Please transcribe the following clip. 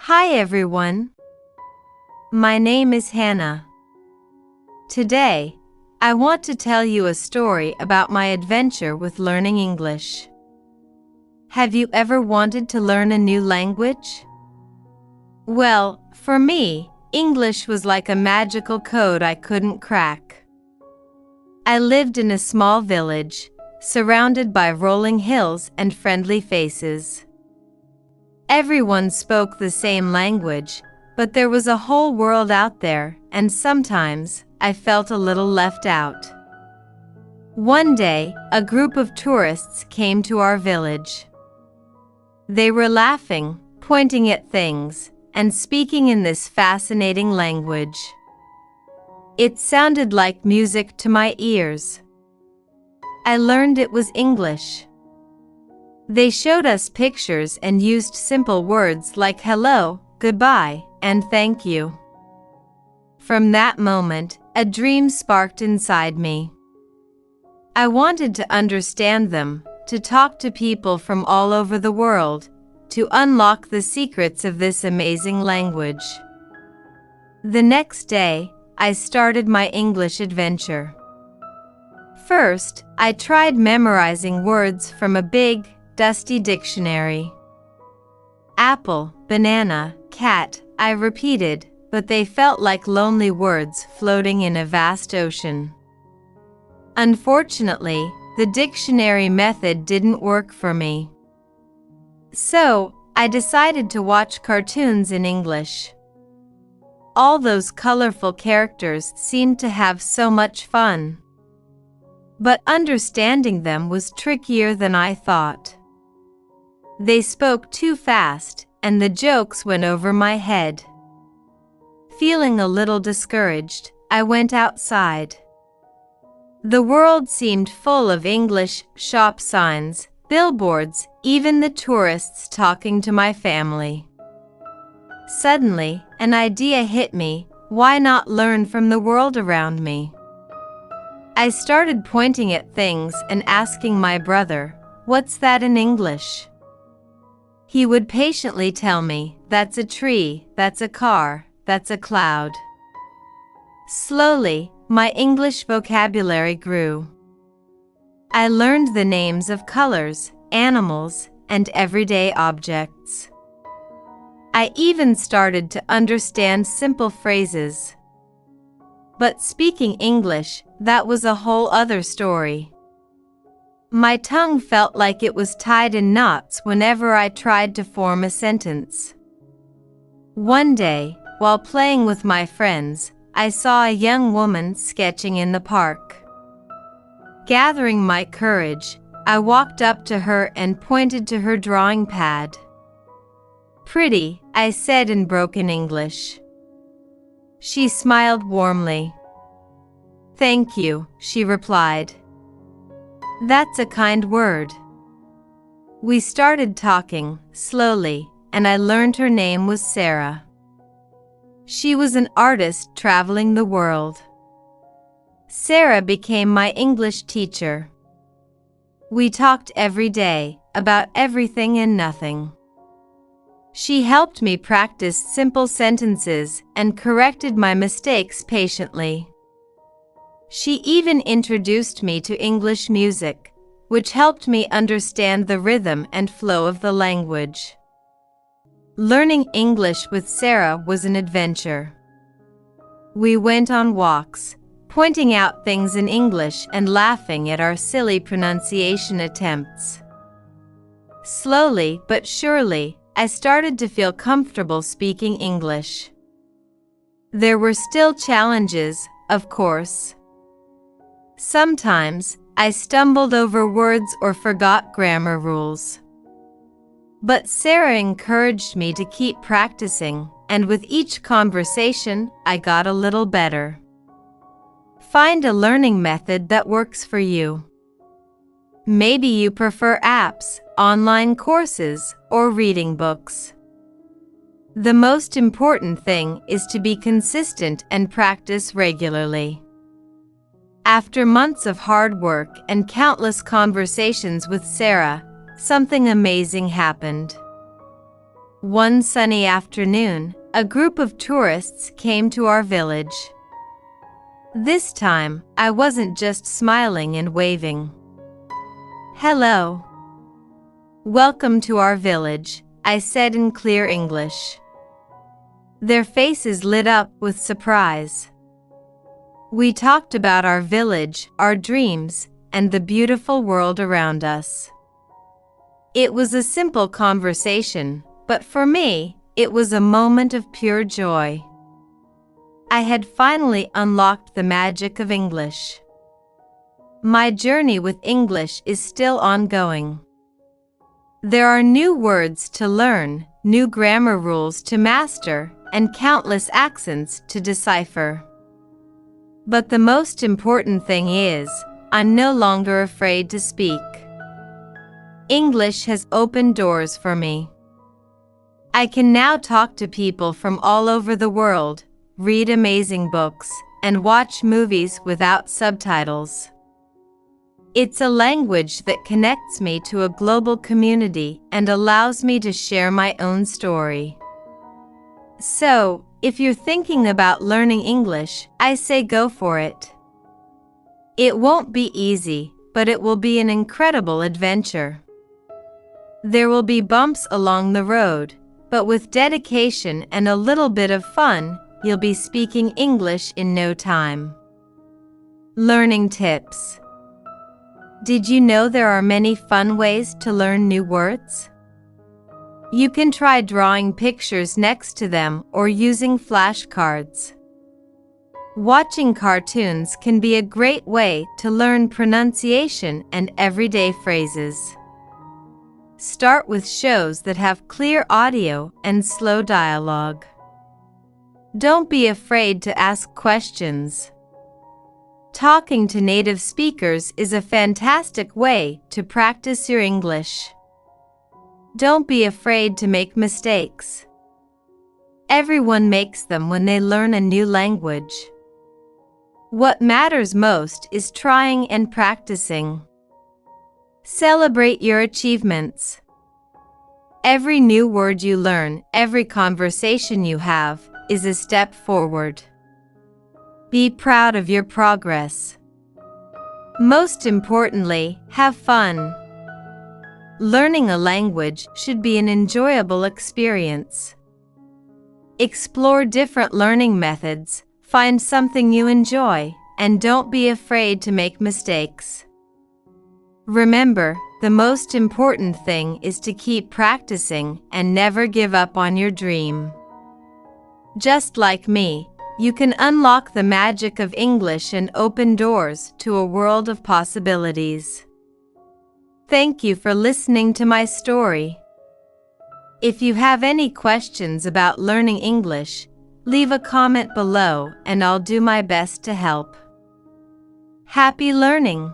Hi everyone. My name is Hannah. Today, I want to tell you a story about my adventure with learning English. Have you ever wanted to learn a new language? Well, for me, English was like a magical code I couldn't crack. I lived in a small village, surrounded by rolling hills and friendly faces. Everyone spoke the same language, but there was a whole world out there, and sometimes I felt a little left out. One day, a group of tourists came to our village. They were laughing, pointing at things, and speaking in this fascinating language. It sounded like music to my ears. I learned it was English. They showed us pictures and used simple words like hello, goodbye, and thank you. From that moment, a dream sparked inside me. I wanted to understand them, to talk to people from all over the world, to unlock the secrets of this amazing language. The next day, I started my English adventure. First, I tried memorizing words from a big, dusty dictionary. Apple, banana, cat, I repeated, but they felt like lonely words floating in a vast ocean. Unfortunately, the dictionary method didn't work for me. So, I decided to watch cartoons in English. All those colorful characters seemed to have so much fun. But understanding them was trickier than I thought. They spoke too fast, and the jokes went over my head. Feeling a little discouraged, I went outside. The world seemed full of English shop signs, billboards, even the tourists talking to my family. Suddenly, an idea hit me: why not learn from the world around me? I started pointing at things and asking my brother, "What's that in English?" He would patiently tell me, "That's a tree, that's a car, that's a cloud." Slowly, my English vocabulary grew. I learned the names of colors, animals, and everyday objects. I even started to understand simple phrases. But speaking English, that was a whole other story. My tongue felt like it was tied in knots whenever I tried to form a sentence. One day, while playing with my friends, I saw a young woman sketching in the park. Gathering my courage, I walked up to her and pointed to her drawing pad. "Pretty," I said in broken English. She smiled warmly. "Thank you," she replied. "That's a kind word." We started talking, slowly, and I learned her name was Sarah. She was an artist traveling the world. Sarah became my English teacher. We talked every day, about everything and nothing. She helped me practice simple sentences and corrected my mistakes patiently. She even introduced me to English music, which helped me understand the rhythm and flow of the language. Learning English with Sarah was an adventure. We went on walks, pointing out things in English and laughing at our silly pronunciation attempts. Slowly but surely, I started to feel comfortable speaking English. There were still challenges, of course. Sometimes, I stumbled over words or forgot grammar rules. But Sarah encouraged me to keep practicing, and with each conversation, I got a little better. Find a learning method that works for you. Maybe you prefer apps, online courses, or reading books. The most important thing is to be consistent and practice regularly. After months of hard work and countless conversations with Sarah, something amazing happened. One sunny afternoon, a group of tourists came to our village. This time, I wasn't just smiling and waving. "Hello. Welcome to our village," I said in clear English. Their faces lit up with surprise. We talked about our village, our dreams, and the beautiful world around us. It was a simple conversation, but for me, it was a moment of pure joy. I had finally unlocked the magic of English. My journey with English is still ongoing. There are new words to learn, new grammar rules to master, and countless accents to decipher. But the most important thing is, I'm no longer afraid to speak. English has opened doors for me. I can now talk to people from all over the world, read amazing books, and watch movies without subtitles. It's a language that connects me to a global community and allows me to share my own story. So, if you're thinking about learning English, I say go for it. It won't be easy, but it will be an incredible adventure. There will be bumps along the road, but with dedication and a little bit of fun, you'll be speaking English in no time. Learning tips. Did you know there are many fun ways to learn new words? You can try drawing pictures next to them or using flashcards. Watching cartoons can be a great way to learn pronunciation and everyday phrases. Start with shows that have clear audio and slow dialogue. Don't be afraid to ask questions. Talking to native speakers is a fantastic way to practice your English. Don't be afraid to make mistakes. Everyone makes them when they learn a new language. What matters most is trying and practicing. Celebrate your achievements. Every new word you learn, every conversation you have, is a step forward. Be proud of your progress. Most importantly, have fun. Learning a language should be an enjoyable experience. Explore different learning methods, find something you enjoy, and don't be afraid to make mistakes. Remember, the most important thing is to keep practicing and never give up on your dream. Just like me, you can unlock the magic of English and open doors to a world of possibilities. Thank you for listening to my story. If you have any questions about learning English, leave a comment below and I'll do my best to help. Happy learning!